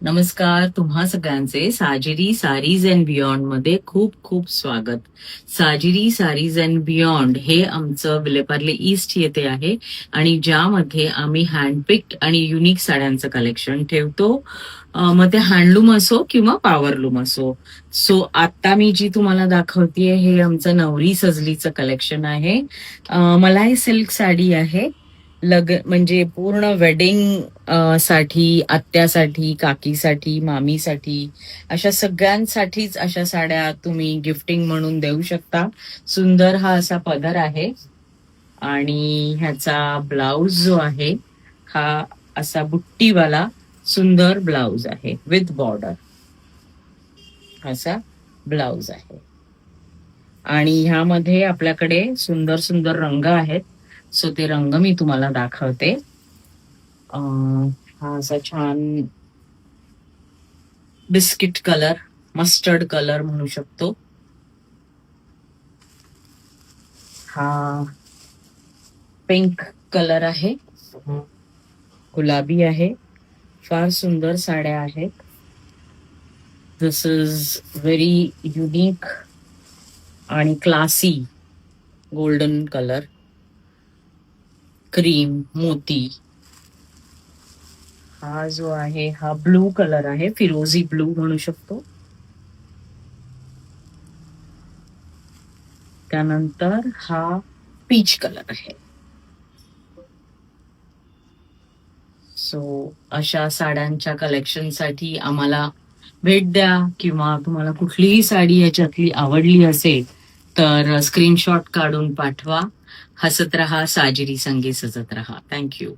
नमस्कार. तुम्हा सगळ्यांचे साजिरी सारीज अँड बियॉन्ड मध्ये खूप खूप स्वागत. साजिरी सारीज अँड बियॉन्ड हे आमचं विलेपार्ले ईस्ट येथे आहे आणि ज्यामध्ये आम्ही हँडपिक्ड आणि युनिक साड्यांचं कलेक्शन ठेवतो. मग ते हँडलूम असो किंवा पॉवरलूम असो. सो आता मी जी तुम्हाला दाखवतेय हे आमचं नवरी सजलीचं कलेक्शन आहे. मलाई सिल्क साडी आहे. म्हणजे पूर्ण वेडिंग साठी, आत्यासाठी, काकीसाठी, मामीसाठी अशा सगळ्यांसाठीच अशा साड्या तुम्ही गिफ्टिंग म्हणून देऊ शकता. सुंदर हा असा पदर आहे आणि ह्याचा ब्लाउज जो आहे हा असा बुट्टीवाला सुंदर ब्लाउज आहे विथ बॉर्डर. असा ब्लाउज आहे आणि ह्यामध्ये आपल्याकडे सुंदर सुंदर रंग आहेत. सो ते रंग मी तुम्हाला दाखवते. हा असा छान बिस्किट कलर, मस्टर्ड कलर म्हणू शकतो. हा पिंक कलर आहे, गुलाबी आहे. फार सुंदर साड्या आहेत. दिस इज व्हेरी युनिक आणि क्लासी गोल्डन कलर, क्रीम मोती. हा जो आहे हा ब्लू कलर आहे, फिरोझी ब्लू म्हणू शकतो. त्यानंतर हा पीच कलर आहे. सो अशा साड्यांच्या कलेक्शनसाठी आम्हाला भेट द्या किंवा तुम्हाला कुठलीही साडी याच्यातली आवडली असेल तर स्क्रीनशॉट काढून पाठवा. हसत रहा, साजिरी संगे सजत रहा. थँक्यू.